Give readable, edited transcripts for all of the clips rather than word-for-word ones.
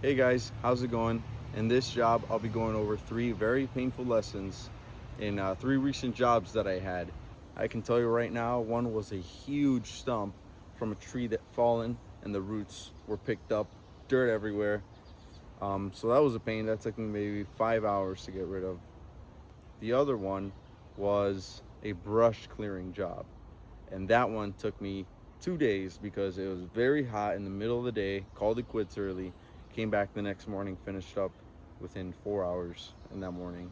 Hey guys, how's it going? In this job, I'll be going over 3 very painful lessons in 3 recent jobs that I had. I can tell you right now, one was a huge stump from a tree that fallen and the roots were picked up, dirt everywhere. So that was a pain. That took me maybe 5 hours to get rid of. The other one was a brush clearing job, and that one took me 2 days because it was very hot in the middle of the day. Called it quits early, came back the next morning, finished up within 4 hours in that morning.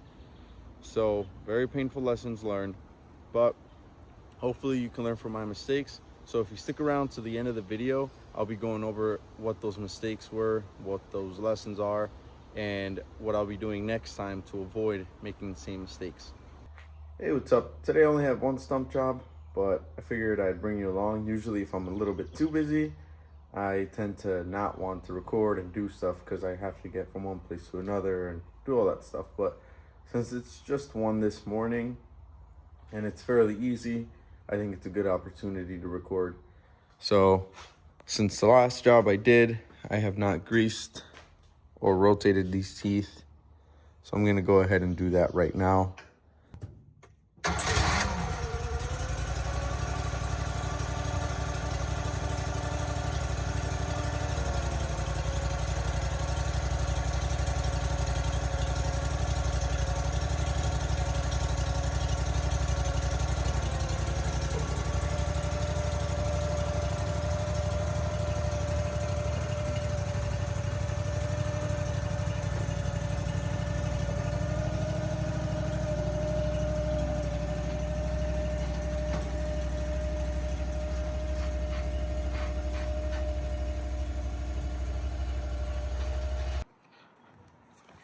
So very painful lessons learned, but hopefully you can learn from my mistakes. So if you stick around to the end of the video, I'll be going over what those mistakes were, what those lessons are, and what I'll be doing next time to avoid making the same mistakes. Hey, what's up? Today I only have one stump job, but I figured I'd bring you along. Usually if I'm a little bit too busy, I tend to not want to record and do stuff because I have to get from one place to another and do all that stuff. But since it's just one this morning and it's fairly easy, I think it's a good opportunity to record. So since the last job I did, I have not greased or rotated these teeth. So I'm gonna go ahead and do that right now.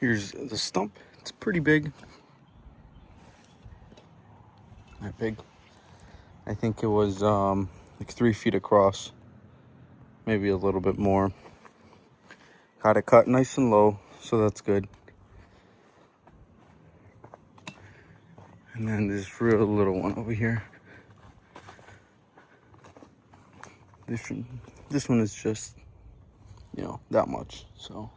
Here's the stump. It's pretty big. Not big. I think it was like 3 feet across, maybe a little bit more. Got it cut nice and low, so that's good. And then this real little one over here. This one is just, that much. So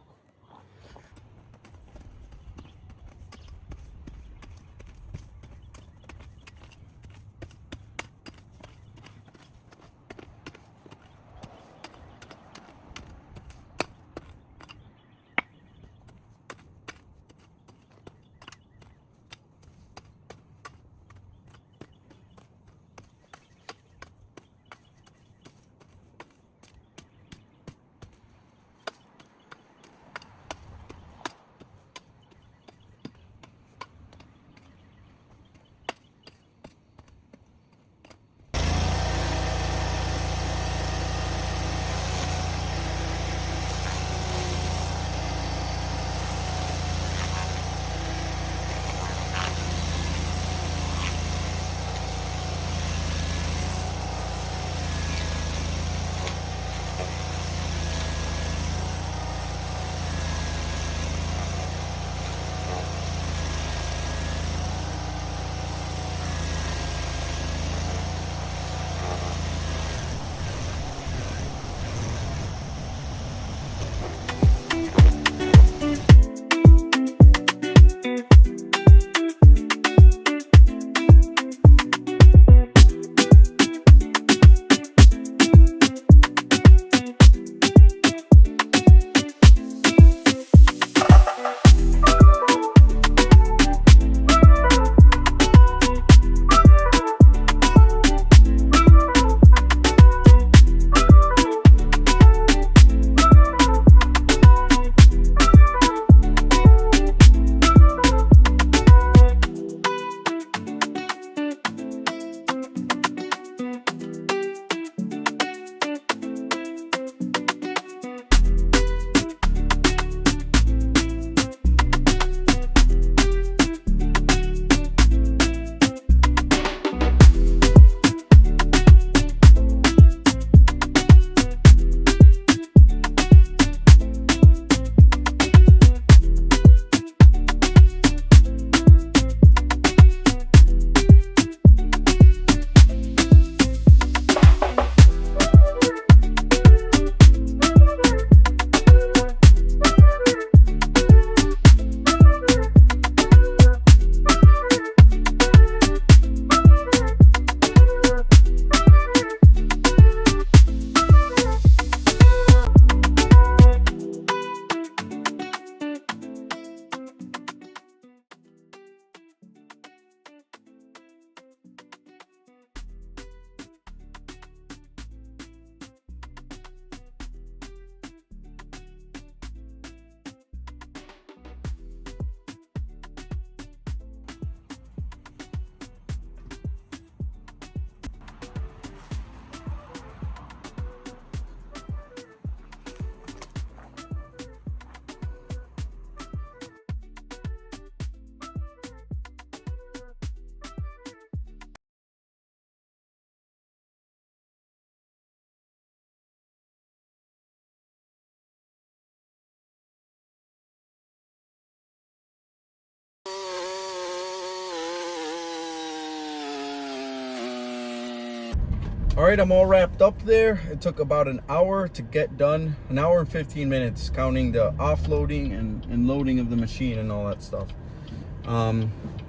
All right, I'm all wrapped up there. It took about an hour to get done, an hour and 15 minutes, counting the offloading and loading of the machine and all that stuff.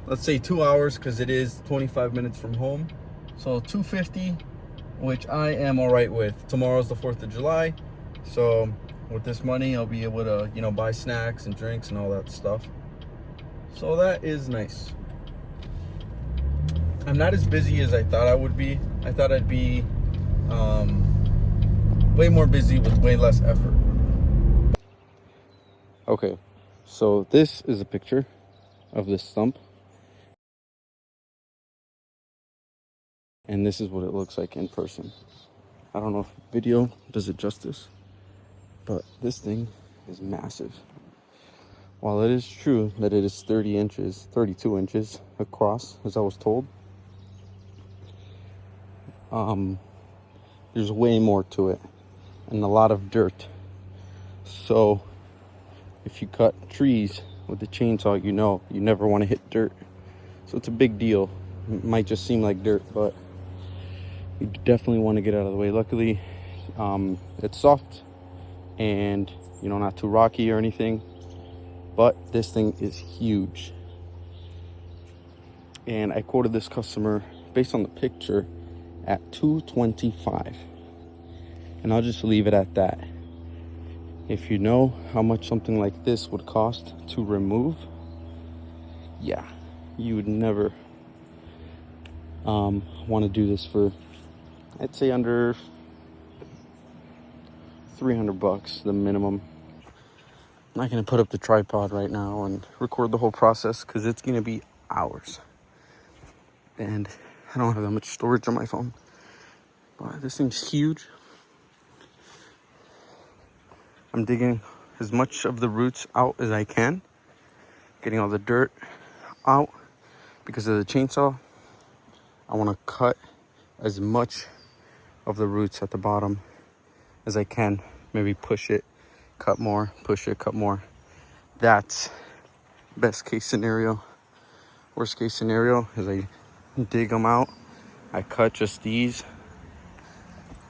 Let's say 2 hours because it is 25 minutes from home. So 250, which I am all right with. Tomorrow's the 4th of July. So with this money, I'll be able to, you know, buy snacks and drinks and all that stuff. So that is nice. I'm not as busy as I thought I would be. I thought I'd be way more busy with way less effort. Okay, so this is a picture of this stump. And this is what it looks like in person. I don't know if video does it justice, but this thing is massive. While it is true that it is 30 inches, 32 inches across, as I was told, there's way more to it and a lot of dirt. So if you cut trees with the chainsaw, you know you never want to hit dirt. So it's a big deal. It might just seem like dirt, but you definitely want to get out of the way. Luckily, it's soft and, you know, not too rocky or anything, but this thing is huge. And I quoted this customer based on the picture at $225, and I'll just leave it at that. If you know how much something like this would cost to remove, yeah, you would never want to do this for, I'd say, under 300 bucks, the minimum. I'm not gonna put up the tripod right now and record the whole process because it's gonna be hours. And I don't have that much storage on my phone. But this thing's huge. I'm digging as much of the roots out as I can, getting all the dirt out because of the chainsaw. I want to cut as much of the roots at the bottom as I can. Maybe push it, cut more, push it, cut more. That's best case scenario. Worst case scenario is I dig them out. I cut just these.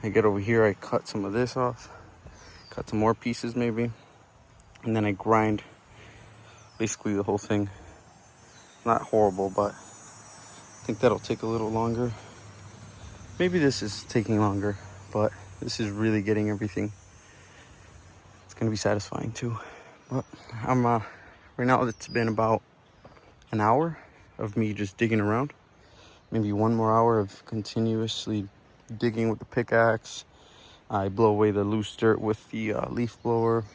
I get over here, I cut some of this off, cut some more pieces maybe, and then I grind basically the whole thing. Not horrible, but I think that'll take a little longer. Maybe this is taking longer, but this is really getting everything. It's gonna be satisfying too. But I'm right now it's been about an hour of me just digging around. Maybe 1 more hour of continuously digging with the pickaxe. I blow away the loose dirt with the leaf blower.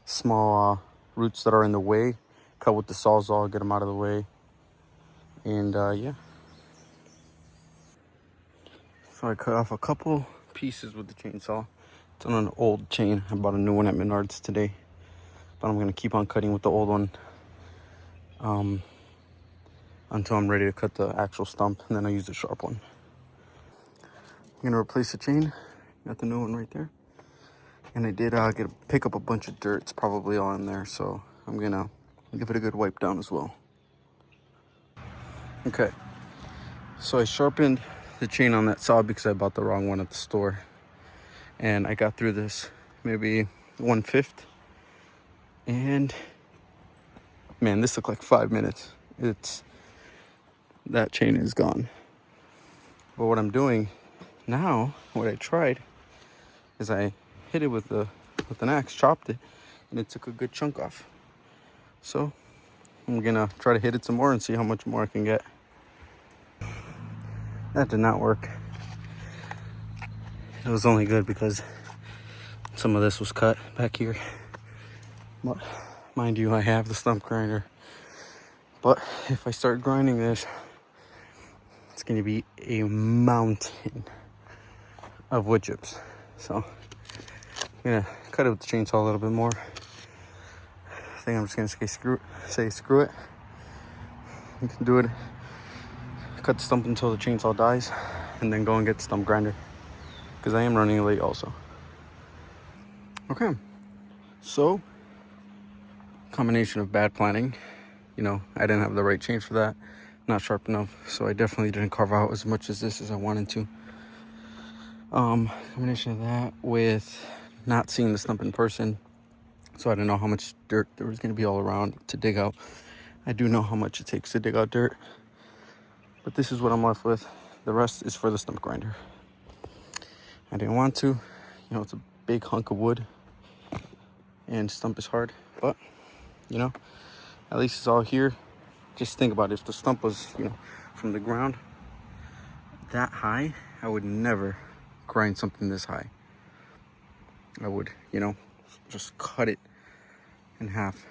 Small roots that are in the way, cut with the sawzall, get them out of the way. And yeah. So I cut off a couple pieces with the chainsaw. It's on an old chain. I bought a new one at Menards today. But I'm gonna keep on cutting with the old one until I'm ready to cut the actual stump, and then I use the sharp one. I'm gonna replace the chain. Got the new one right there. And I did pick up a bunch of dirt. It's probably all in there, so I'm gonna give it a good wipe down as well. Okay, so I sharpened the chain on that saw because I bought the wrong one at the store, and I got through this maybe 1/5, and man, this took like 5 minutes. That chain is gone. But what I'm doing now, what I tried is I hit it with an axe, chopped it, and it took a good chunk off. So I'm gonna try to hit it some more and see how much more I can get. That did not work. It was only good because some of this was cut back here. But mind you, I have the stump grinder. But if I start grinding this, it's gonna be a mountain of wood chips. So I'm gonna cut it with the chainsaw a little bit more. I think I'm just gonna say screw it. You can do it. Cut the stump until the chainsaw dies, and then go and get the stump grinder because I am running late also. Okay, so combination of bad planning. You know, I didn't have the right chain for that, not sharp enough, so I definitely didn't carve out as much as this as I wanted to. Combination of that with not seeing the stump in person, so I didn't know how much dirt there was going to be all around to dig out. I do know how much it takes to dig out dirt, but this is what I'm left with. The rest is for the stump grinder. I didn't want to, it's a big hunk of wood, and stump is hard, but at least it's all here. Just think about it. If the stump was, from the ground that high, I would never grind something this high. I would, just cut it in half,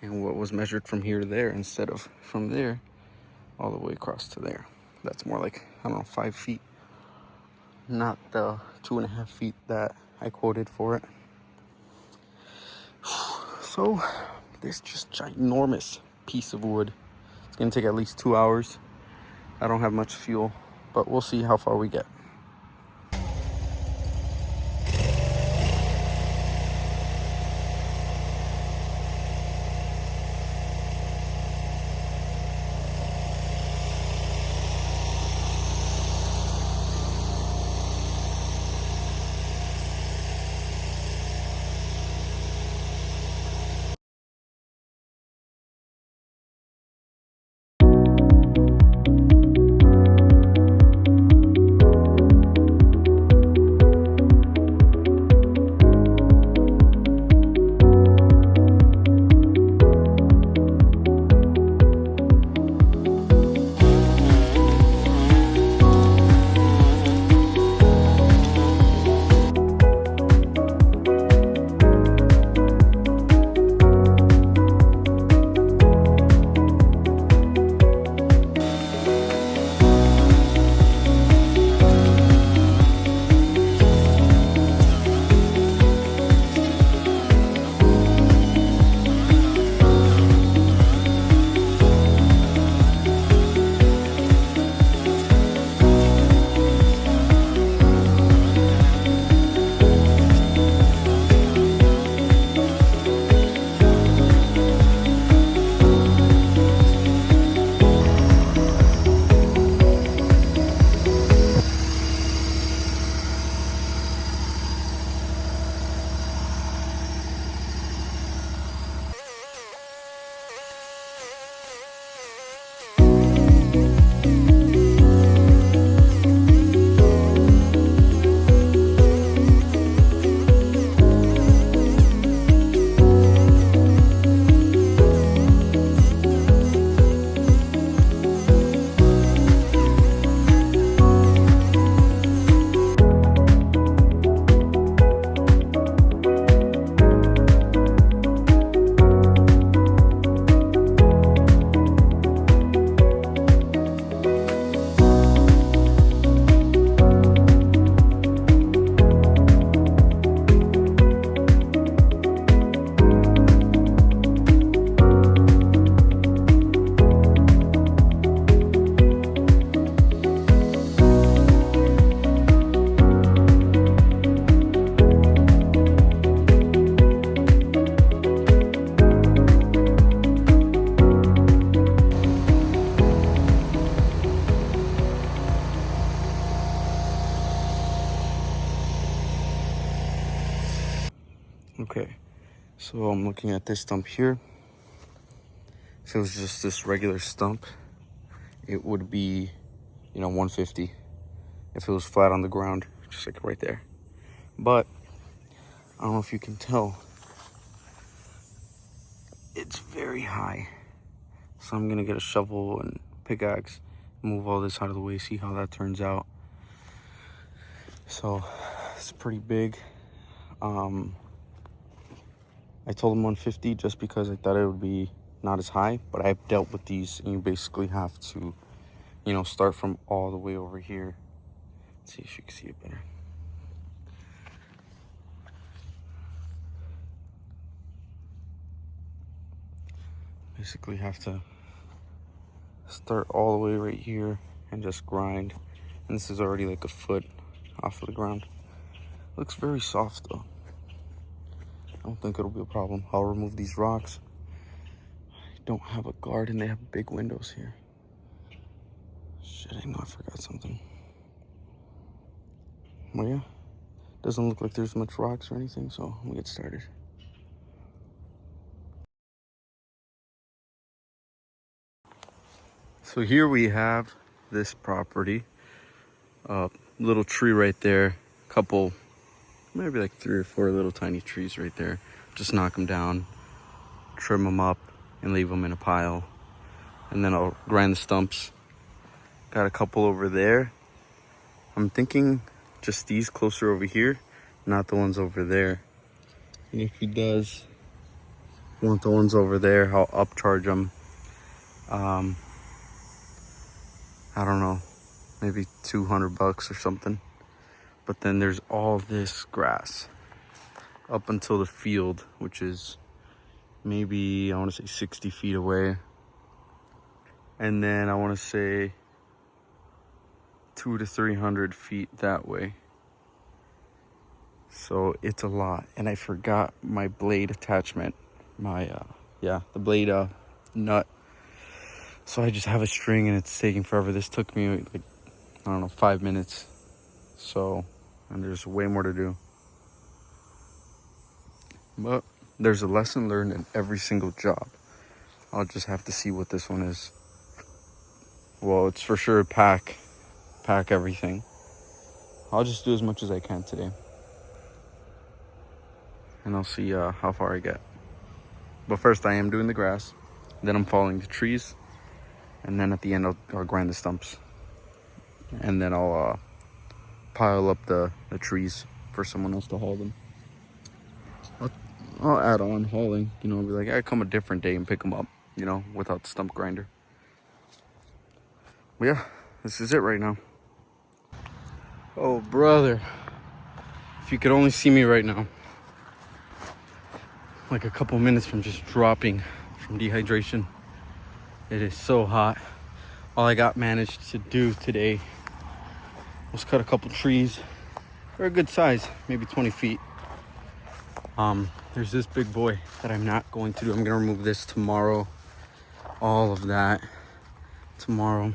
and what was measured from here to there instead of from there all the way across to there. That's more like, 5 feet, not the 2.5 feet that I quoted for it. So this just ginormous piece of wood, it's gonna take at least 2 hours. I don't have much fuel, but we'll see how far we get. Okay, so I'm looking at this stump here. If it was just this regular stump, it would be, 150. If it was flat on the ground, just like right there. But I don't know if you can tell, it's very high. So I'm gonna get a shovel and pickaxe, move all this out of the way, see how that turns out. So it's pretty big. I told him 150 just because I thought it would be not as high, but I've dealt with these, and you basically have to, start from all the way over here. Let's see if you can see it better. Basically have to start all the way right here and just grind. And this is already like a foot off of the ground. Looks very soft though. I don't think it'll be a problem. I'll remove these rocks. I don't have a guard and they have big windows here. Shit, I know I forgot something. Well, yeah, doesn't look like there's much rocks or anything, so we'll get started. So here we have this property. Little tree right there. Couple, maybe like 3 or 4 little tiny trees right there. Just knock them down, trim them up, and leave them in a pile. And then I'll grind the stumps. Got a couple over there. I'm thinking just these closer over here, not the ones over there. And if he does want the ones over there, I'll upcharge them. I don't know, maybe $200 or something. But then there's all this grass up until the field, which is maybe, I want to say 60 feet away. And then I want to say 200 to 300 feet that way. So it's a lot. And I forgot my blade attachment, the blade nut. So I just have a string and it's taking forever. This took me like, I don't know, 5 minutes. So, and there's way more to do. But there's a lesson learned in every single job. I'll just have to see what this one is. Well, it's for sure pack everything. I'll just do as much as I can today. And I'll see how far I get. But first I am doing the grass. Then I'm following the trees. And then at the end I'll grind the stumps. And then I'll pile up the trees for someone else to haul them. I'll add on hauling, be like, I come a different day and pick them up, without the stump grinder. But yeah, this is it right now. Oh, brother. If you could only see me right now. Like a couple minutes from just dropping from dehydration. It is so hot. All I managed to do today was cut a couple trees. They're a good size, maybe 20 feet. There's this big boy that I'm not going to do. I'm gonna remove this tomorrow. All of that tomorrow.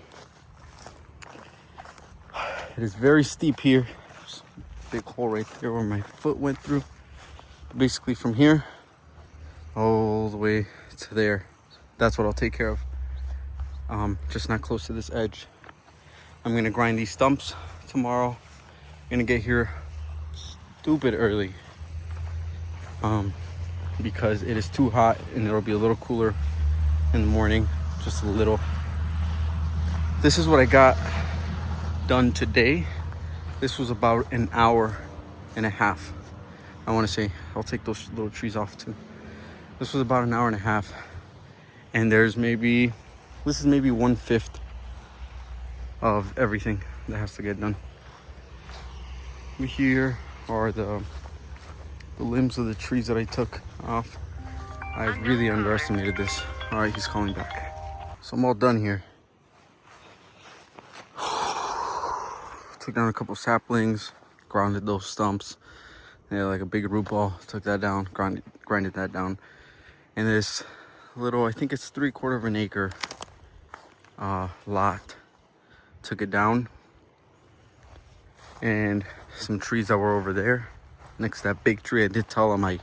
It is very steep here. There's a big hole right there where my foot went through. Basically from here all the way to there. That's what I'll take care of. Just not close to this edge. I'm gonna grind these stumps tomorrow. I'm gonna get here stupid early. Because it is too hot and it'll be a little cooler in the morning, just a little. This is what I got done today. This was about an hour and a half. I want to say, I'll take those little trees off too. This was about an hour and a half. And this is maybe 1/5 of everything that has to get done. Here are the limbs of the trees that I took off. I really underestimated this. All right, he's calling back. So I'm all done here. Took down a couple saplings, grounded those stumps. They had like a big root ball. Took that down, grinded that down. And this little, I think it's 3/4 of an acre lot. Took it down. And some trees that were over there next to that big tree. I did tell him I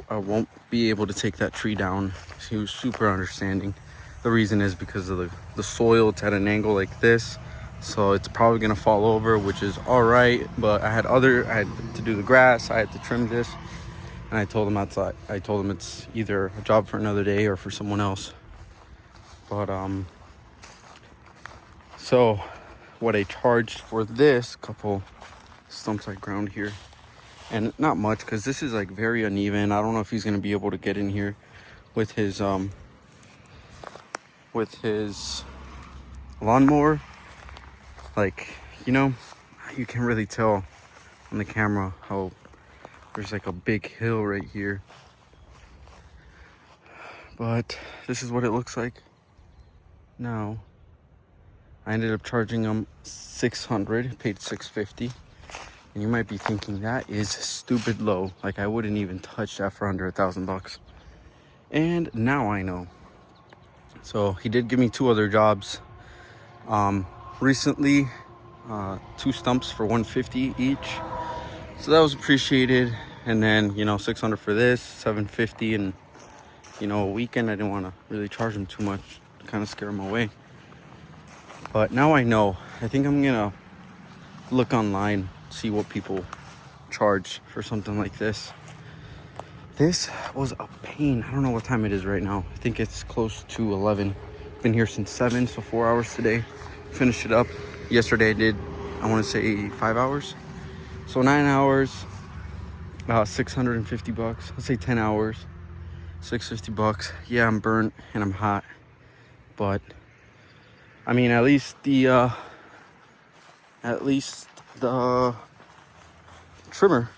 won't be able to take that tree down. He was super understanding. The reason is because of the soil. It's at an angle like this, so it's probably gonna fall over, which is all right. But I had to do the grass. I had to trim this, and I told him it's either a job for another day or for someone else. But so what I charged for this couple stumps I ground here. And not much, because this is like very uneven. I don't know if he's going to be able to get in here with his lawnmower. Like, you can really tell on the camera how there's like a big hill right here. But this is what it looks like now. I ended up charging him $600, paid $650. And you might be thinking that is stupid low. Like, I wouldn't even touch that for under $1,000. And now I know. So he did give me 2 other jobs. Recently, 2 stumps for 150 each. So that was appreciated. And then, you know, 600 for this, 750, and you know, a weekend I didn't want to really charge them too much, kind of scare them away. But now I know. I think I'm gonna look online, see what people charge for something like this. This was a pain. I don't know what time it is right now. I think it's close to 11. Been here since 7, so 4 hours today. Finished it up. Yesterday I did, I want to say 5 hours. So 9 hours, 650 bucks. Let's say 10 hours, 650 bucks. Yeah, I'm burnt and I'm hot, but I mean, at least the trimmer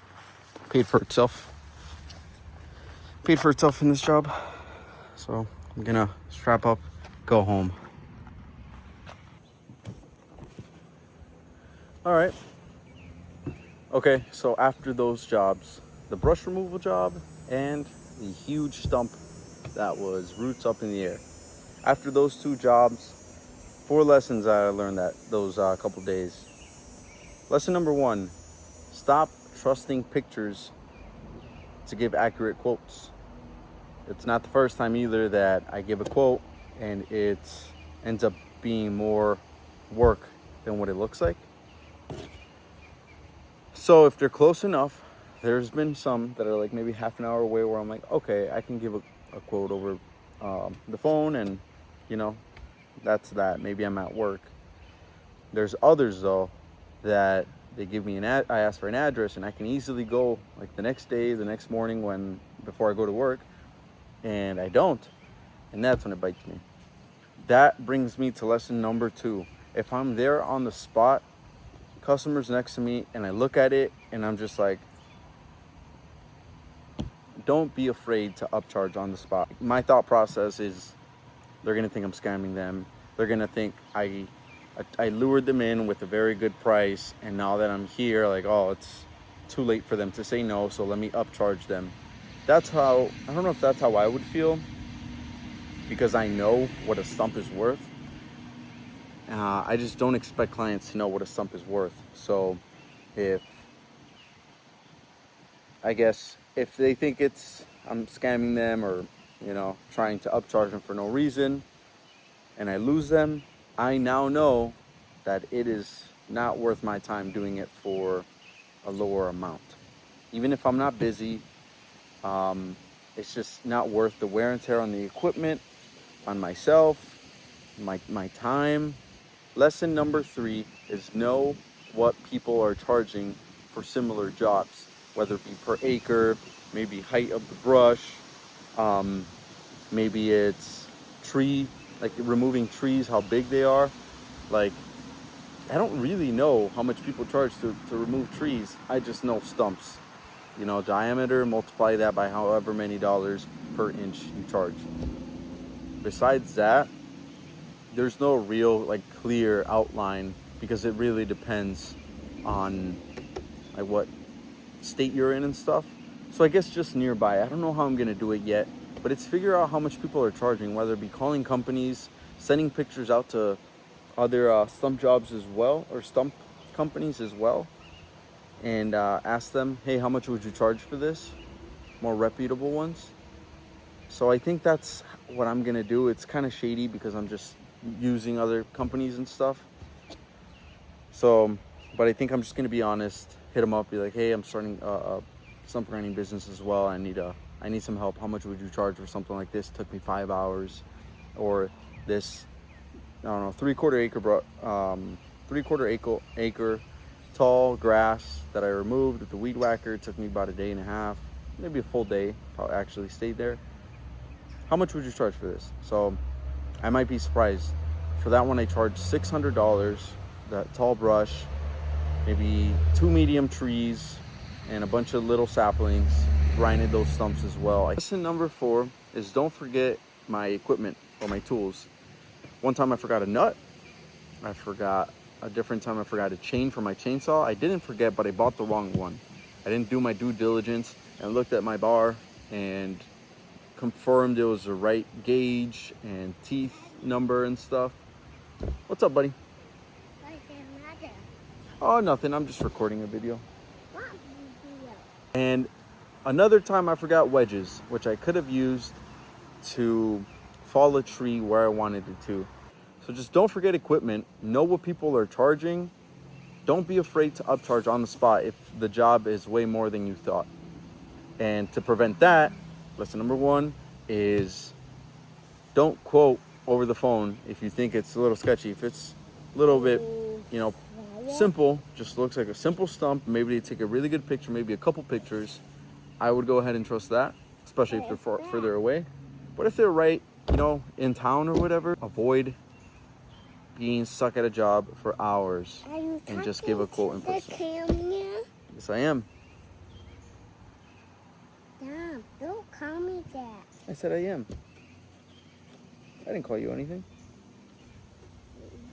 paid for itself. Paid for itself in this job. So I'm gonna strap up, go home. All right. Okay, so after those jobs, the brush removal job and the huge stump that was roots up in the air. After those 2 jobs, 4 lessons that I learned that those couple days. Lesson number 1, stop trusting pictures to give accurate quotes. It's not the first time either that I give a quote and it ends up being more work than what it looks like. So if they're close enough, there's been some that are like maybe half an hour away where I'm like, okay, I can give a quote over the phone, and you know, that's that. Maybe I'm at work. There's others though that they give me I ask for an address, and I can easily go like the next day, the next morning before I go to work, and I don't, and that's when it bites me. That brings me to lesson number 2. If I'm there on the spot, customers next to me, and I look at it and I'm just like, don't be afraid to upcharge on the spot. My thought process is they're gonna think I'm scamming them. They're gonna think I lured them in with a very good price, and now that I'm here, like, oh, it's too late for them to say no, so let me upcharge them. That's how, I don't know if that's how I would feel, because I know what a stump is worth. I just don't expect clients to know what a stump is worth. So if they think I'm scamming them, or, you know, trying to upcharge them for no reason, and I lose them, I now know that it is not worth my time doing it for a lower amount. Even if I'm not busy, it's just not worth the wear and tear on the equipment, on myself, my time. Lesson number 3 is know what people are charging for similar jobs, whether it be per acre, maybe height of the brush, maybe it's like removing trees, how big they are. Like, I don't really know how much people charge to remove trees. I just know stumps. You know, diameter, multiply that by however many dollars per inch you charge. Besides that, there's no real like clear outline, because it really depends on like what state you're in and stuff. So I guess just nearby, I don't know how I'm gonna do it yet, but it's figure out how much people are charging, whether it be calling companies, sending pictures out to other stump jobs as well, or stump companies as well, and ask them, hey, how much would you charge for this? More reputable ones. So I think that's what I'm gonna do. It's kind of shady because I'm just using other companies and stuff. So, but I think I'm just gonna be honest, hit them up, be like, hey, I'm starting a stump grinding business as well. I need some help. How much would you charge for something like this? Took me 5 hours. Or this, I don't know, 3/4 acre tall grass that I removed with the weed whacker. It took me about a day and a half, maybe a full day if I actually stayed there. How much would you charge for this? So I might be surprised. For that one, I charged $600, that tall brush, maybe 2 medium trees, and a bunch of little saplings. Grinded those stumps as well. Lesson number 4 is don't forget my equipment or my tools. One time I forgot a nut. A different time I forgot a chain for my chainsaw. I didn't forget, but I bought the wrong one. I didn't do my due diligence and looked at my bar and confirmed it was the right gauge and teeth number and stuff. What's up, buddy? Oh, nothing. I'm just recording a video. What video? And another time I forgot wedges, which I could have used to fall a tree where I wanted it to. So just don't forget equipment. Know what people are charging. Don't be afraid to upcharge on the spot if the job is way more than you thought. And to prevent that, lesson number one is don't quote over the phone if you think it's a little sketchy. If it's a little bit, simple, just looks like a simple stump, maybe they take a really good picture, maybe a couple pictures, I would go ahead and trust that, especially if they're further away. But if they're right, in town or whatever, avoid being stuck at a job for hours and just give a quote in person. Yes, I am. Dad, don't call me that. I said I am. I didn't call you anything.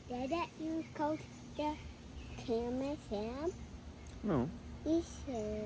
Did that you called the camera Sam? No. He's the